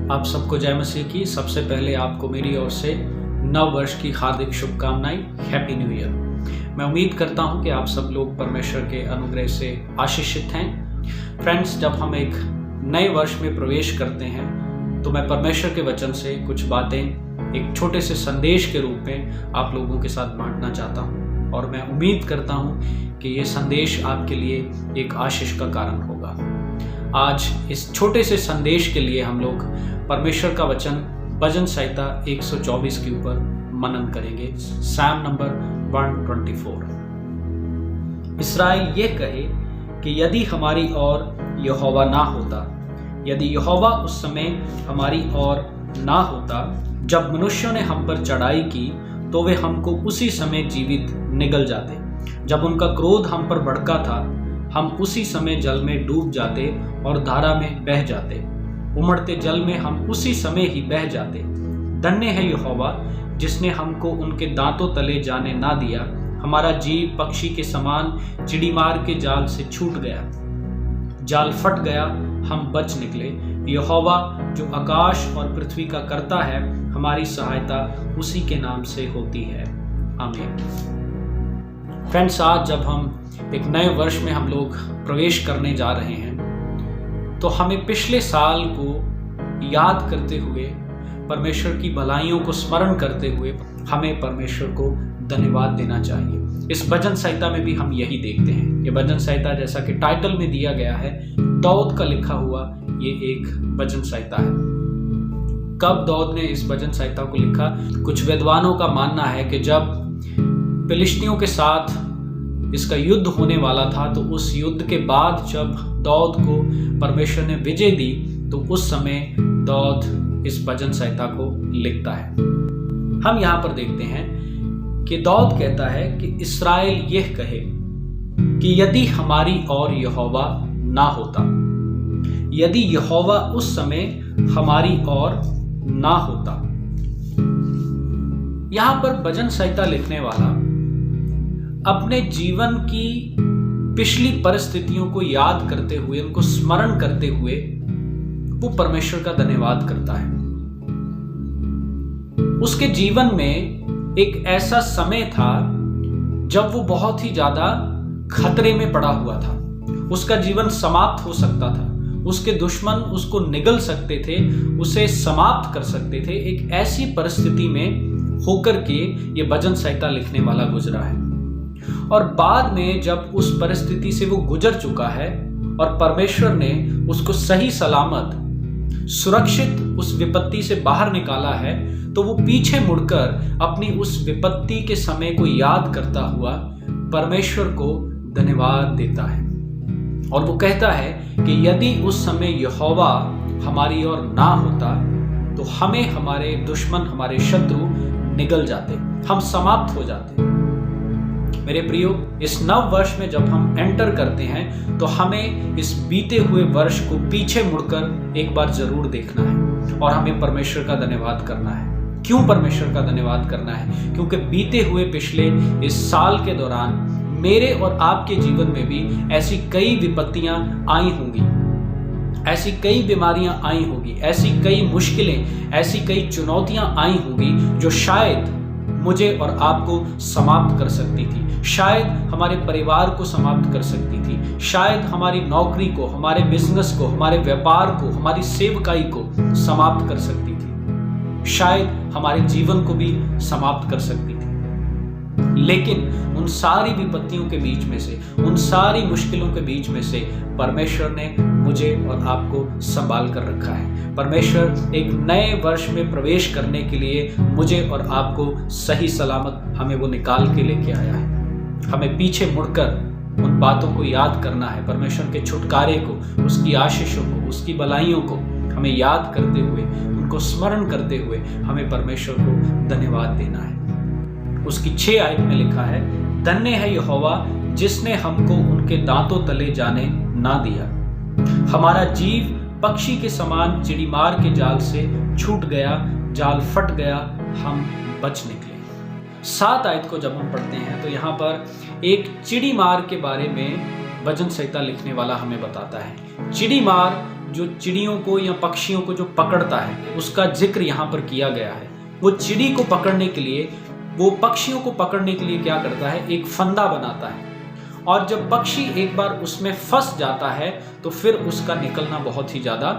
आप सबको जय मसीह की। सबसे पहले आपको मेरी ओर से नव वर्ष की हार्दिक शुभकामनाएं। Happy new year. मैं उम्मीद करता हूं कि आप सब लोग परमेश्वर के अनुग्रह से आशीषित हैं। फ्रेंड्स, जब हम एक नए वर्ष में प्रवेश करते हैं तो मैं परमेश्वर के वचन से कुछ बातें एक छोटे से संदेश के रूप में आप लोगों के साथ बांटना चाहता हूं, और मैं उम्मीद करता हूं कि ये संदेश आपके लिए एक आशीष का कारण होगा। आज इस छोटे से संदेश के लिए हम लोग परमेश्वर का वचन भजन संहिता 124 के ऊपर मनन करेंगे। साम नंबर 124। इस्राएल ये कहे कि यदि हमारी ओर यहोवा ना होता, यदि यहोवा उस समय हमारी ओर ना होता, जब मनुष्यों ने हम पर चढ़ाई की तो वे हमको उसी समय जीवित निगल जाते। जब उनका क्रोध हम पर भड़का था, हम उसी समय जल में डूब जाते और धारा में बह जाते। उमड़ते जल में हम उसी समय ही बह जाते। धन्य है यहोवा जिसने हमको उनके दांतों तले जाने ना दिया। हमारा जीव पक्षी के समान चिड़ीमार के जाल से छूट गया। जाल फट गया, हम बच निकले। यहोवा जो आकाश और पृथ्वी का करता है, हमारी सहायता उसी के नाम से होती है। आमीन। फ्रेंड्स, आज जब हम एक नए वर्ष में हम लोग प्रवेश करने जा रहे हैं तो हमें पिछले साल को याद करते हुए, परमेश्वर की भलाइयों को स्मरण करते हुए हमें परमेश्वर को धन्यवाद देना चाहिए। इस भजन संहिता में भी हम यही देखते हैं। ये भजन संहिता, जैसा कि टाइटल में दिया गया है, दाऊद का लिखा हुआ ये एक भजन संहिता है। कब दाऊद ने इस भजन संहिता को लिखा? कुछ विद्वानों का मानना है कि जब फिलिस्तीनियों के साथ इसका युद्ध होने वाला था, तो उस युद्ध के बाद जब दाऊद को परमेश्वर ने विजय दी, तो उस समय दाऊद इस भजन संहिता को लिखता है। हम यहाँ पर देखते हैं कि दाऊद कहता है कि इस्राएल यह कहे कि यदि हमारी ओर यहोवा ना होता, यदि यहोवा उस समय हमारी ओर ना होता। यहां पर भजन संहिता लिखने वाला अपने जीवन की पिछली परिस्थितियों को याद करते हुए, उनको स्मरण करते हुए वो परमेश्वर का धन्यवाद करता है। उसके जीवन में एक ऐसा समय था जब वो बहुत ही ज्यादा खतरे में पड़ा हुआ था। उसका जीवन समाप्त हो सकता था। उसके दुश्मन उसको निगल सकते थे, उसे समाप्त कर सकते थे। एक ऐसी परिस्थिति में होकर के ये भजन संहिता लिखने वाला गुजरा है। और बाद में जब उस परिस्थिति से वो गुजर चुका है और परमेश्वर ने उसको सही सलामत सुरक्षित उस विपत्ति से बाहर निकाला है, तो वो पीछे मुड़कर अपनी उस विपत्ति के समय को याद करता हुआ परमेश्वर को धन्यवाद देता है। और वो कहता है कि यदि उस समय यहोवा हमारी ओर ना होता, तो हमें हमारे दुश्मन, हमारे शत्रु निगल जाते, हम समाप्त हो जाते। मेरे प्रियो, इस नव वर्ष में जब हम एंटर करते हैं तो हमें इस बीते हुए वर्ष को पीछे मुड़कर एक बार जरूर देखना है और हमें परमेश्वर का धन्यवाद करना है। क्यों परमेश्वर का धन्यवाद करना है? क्योंकि बीते हुए पिछले इस साल के दौरान मेरे और आपके जीवन में भी ऐसी कई विपत्तियां आई होंगी, ऐसी कई बीमारियां आई होंगी, ऐसी कई मुश्किलें, ऐसी कई चुनौतियां आई होंगी जो शायद मुझे और आपको समाप्त कर सकती थी, शायद हमारे परिवार को समाप्त कर सकती थी, शायद हमारी नौकरी को, हमारे बिजनेस को, हमारे व्यापार को, हमारी सेवकाई को समाप्त कर सकती थी, शायद हमारे जीवन को भी समाप्त कर सकती थी। लेकिन उन सारी विपत्तियों के बीच में से, उन सारी मुश्किलों के बीच में से परमेश्वर ने मुझे और आपको संभाल कर रखा है। परमेश्वर एक नए वर्ष में प्रवेश करने के लिए मुझे और आपको सही सलामत हमें वो निकाल के लेके आया है। हमें पीछे मुड़कर उन बातों को याद करना है, परमेश्वर के छुटकारे को, उसकी आशीषों को, उसकी भलाइयों को हमें याद करते हुए, उनको स्मरण करते हुए हमें परमेश्वर को धन्यवाद देना है। उसकी 6 आयत में लिखा है, धन्य है यहोवा जिसने हमको उनके दांतों तले जाने ना दिया। हमारा जीव पक्षी के समान चिड़ीमार के जाल से छूट गया, जाल फट गया, हम बच निकले। 7 आयत को जब हम पढ़ते हैं तो यहाँ पर एक चिड़ीमार के बारे में भजन संहिता लिखने वाला हमें बताता है। चिड़ीमार जो चिड़ियों को या पक्षियों को जो पकड़ता है उसका जिक्र यहाँ पर किया गया है। वो चिड़ी को पकड़ने के लिए, वो पक्षियों को पकड़ने के लिए क्या करता है, एक फंदा बनाता है। और जब पक्षी एक बार उसमें फंस जाता है तो फिर उसका निकलना बहुत ही ज़्यादा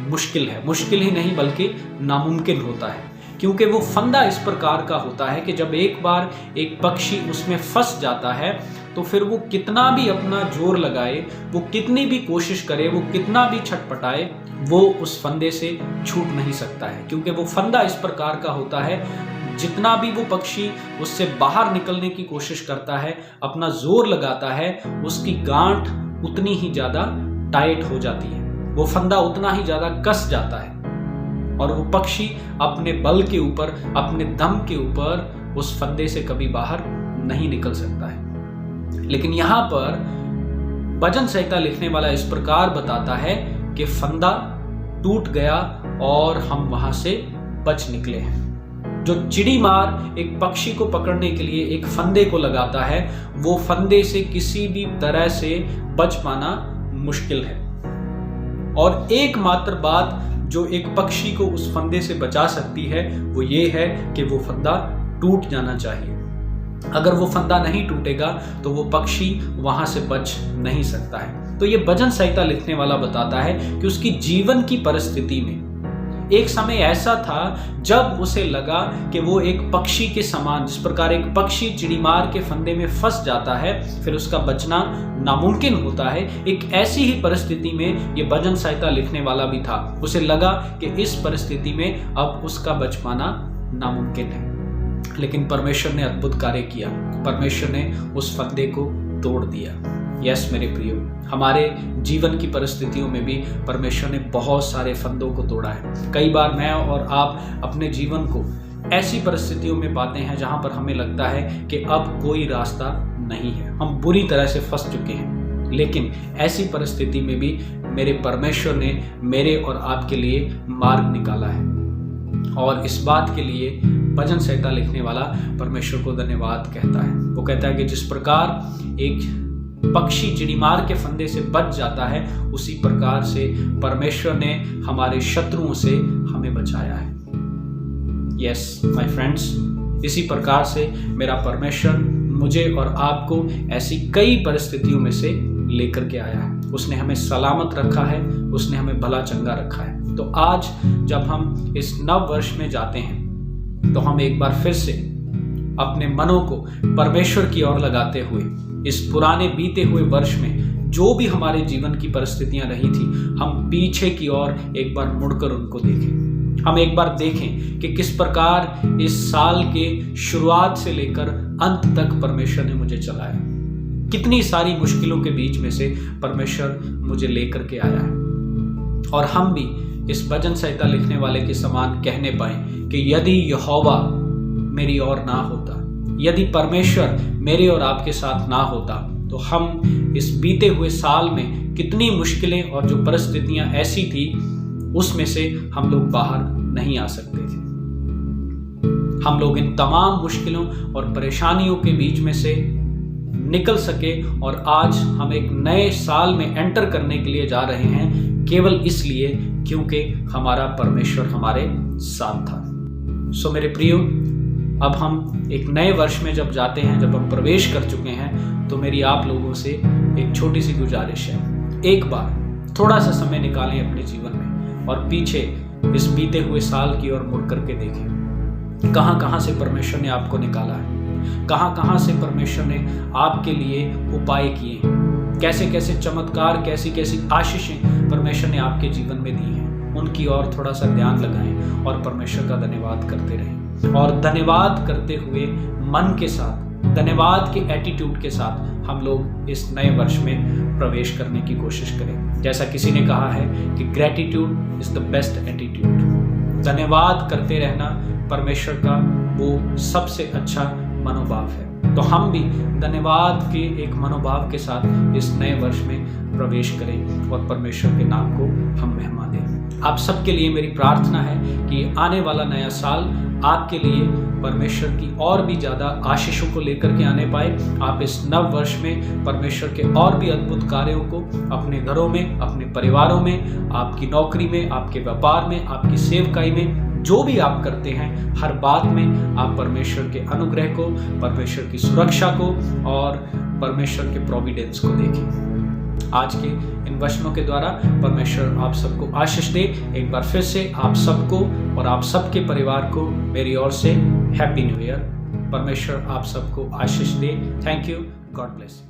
मुश्किल है। मुश्किल ही नहीं बल्कि नामुमकिन होता है, क्योंकि वो फंदा इस प्रकार का होता है कि जब एक बार एक पक्षी उसमें फंस जाता है तो फिर वो कितना भी अपना जोर लगाए, वो कितनी भी कोशिश करे, वो कितना भी छटपटाए, वो उस फंदे से छूट नहीं सकता है। क्योंकि वो फंदा इस प्रकार का होता है, जितना भी वो पक्षी उससे बाहर निकलने की कोशिश करता है, अपना जोर लगाता है, उसकी गांठ उतनी ही ज़्यादा टाइट हो जाती है, वो फंदा उतना ही ज़्यादा कस जाता है और वो पक्षी अपने बल के ऊपर, अपने दम के ऊपर उस फंदे से कभी बाहर नहीं निकल सकता है। लेकिन यहाँ पर भजन संहिता लिखने वाला इस प्रकार बताता है कि फंदा टूट गया और हम वहां से बच निकले हैं। जो चिड़ी मार एक पक्षी को पकड़ने के लिए एक फंदे को लगाता है, वो फंदे से किसी भी तरह से बच पाना मुश्किल है। और एकमात्र बात जो एक पक्षी को उस फंदे से बचा सकती है वो ये है कि वो फंदा टूट जाना चाहिए। अगर वो फंदा नहीं टूटेगा तो वो पक्षी वहां से बच नहीं सकता है। तो ये भजन संहिता लिखने वाला बताता है कि उसकी जीवन की परिस्थिति में एक समय ऐसा था जब उसे लगा कि वो एक पक्षी के समान, जिस प्रकार एक पक्षी चिड़ीमार के फंदे में फंस जाता है फिर उसका बचना नामुमकिन होता है, एक ऐसी ही परिस्थिति में ये भजन संहिता लिखने वाला भी था। उसे लगा कि इस परिस्थिति में अब उसका बच पाना नामुमकिन है। लेकिन परमेश्वर ने अद्भुत कार्य किया, परमेश्वर ने उस फंदे को तोड़ दिया। यस मेरे प्रियो, हमारे जीवन की परिस्थितियों में भी परमेश्वर ने बहुत सारे फंदों को तोड़ा है। कई बार मैं और आप अपने जीवन को ऐसी परिस्थितियों में पाते हैं जहां पर हमें लगता है कि अब कोई रास्ता नहीं है, हम बुरी तरह से फंस चुके हैं। लेकिन ऐसी परिस्थिति में भी मेरे परमेश्वर ने मेरे और आपके लिए मार्ग निकाला है। और इस बात के लिए भजन संहिता लिखने वाला परमेश्वर को धन्यवाद कहता है। वो कहता है कि जिस प्रकार एक पक्षी चिड़ीमार के फंदे से बच जाता है, उसी प्रकार से परमेश्वर ने हमारे शत्रुओं से हमें बचाया है। यस माय फ्रेंड्स, इसी प्रकार से मेरा परमेश्वर मुझे और आपको ऐसी कई परिस्थितियों में से लेकर के आया है। उसने हमें सलामत रखा है, उसने हमें भला चंगा रखा है। तो आज जब हम इस नव वर्ष में जाते हैं तो हम एक बार फिर से अपने मनों को परमेश्वर की ओर लगाते हुए इस पुराने बीते हुए वर्ष में जो भी हमारे जीवन की परिस्थितियां रही थी, हम पीछे की ओर एक बार मुड़कर उनको देखें। हम एक बार देखें कि किस प्रकार इस साल के शुरुआत से लेकर अंत तक परमेश्वर ने मुझे चलाया, कितनी सारी मुश्किलों के बीच में से परमेश्वर मुझे लेकर के आया है। और हम भी इस भजन संहिता लिखने वाले के समान कहने पाए कि यदि यहोवा मेरी ओर ना होता, यदि परमेश्वर मेरे और आपके साथ ना होता, तो हम इस बीते हुए साल में कितनी मुश्किलें और जो परिस्थितियां ऐसी थी उसमें से हम लोग बाहर नहीं आ सकते थे। हम लोग इन तमाम मुश्किलों और परेशानियों के बीच में से निकल सके और आज हम एक नए साल में एंटर करने के लिए जा रहे हैं, केवल इसलिए क्योंकि हमारा परमेश्वर हमारे साथ था। सो मेरे प्रियो, अब हम एक नए वर्ष में जब जाते हैं, जब हम प्रवेश कर चुके हैं, तो मेरी आप लोगों से एक छोटी सी गुजारिश है, एक बार थोड़ा सा समय निकालें अपने जीवन में और पीछे इस बीते हुए साल की ओर मुड़ करके देखें। कहाँ कहाँ से परमेश्वर ने आपको निकाला है, कहाँ कहाँ से परमेश्वर ने आपके लिए उपाय किए हैं, कैसे कैसे चमत्कार, कैसी कैसी आशीषें परमेश्वर ने आपके जीवन में दी हैं। उनकी ओर थोड़ा सा ध्यान लगाएं और परमेश्वर का धन्यवाद करते रहें। और धन्यवाद करते हुए मन के साथ, धन्यवाद के एटीट्यूड के साथ हम लोग इस नए वर्ष में प्रवेश करने की कोशिश करें। जैसा किसी ने कहा है कि gratitude is the best attitude. धन्यवाद करते रहना परमेश्वर का वो सबसे अच्छा मनोभाव है। तो हम भी धन्यवाद के एक मनोभाव के साथ इस नए वर्ष में प्रवेश करें और परमेश्वर के नाम को हम महिमा दें। आप सबके लिए मेरी प्रार्थना है कि आने वाला नया साल आपके लिए परमेश्वर की और भी ज़्यादा आशीषों को लेकर के आने पाए। आप इस नव वर्ष में परमेश्वर के और भी अद्भुत कार्यों को अपने घरों में, अपने परिवारों में, आपकी नौकरी में, आपके व्यापार में, आपकी सेवकाई में, जो भी आप करते हैं, हर बात में आप परमेश्वर के अनुग्रह को, परमेश्वर की सुरक्षा को और परमेश्वर के प्रोविडेंस को देखें। आज के इन वचनों के द्वारा परमेश्वर आप सबको आशीष दे। एक बार फिर से आप सबको और आप सबके परिवार को मेरी ओर से हैप्पी न्यू ईयर। परमेश्वर आप सबको आशीष दे। Thank you. God bless.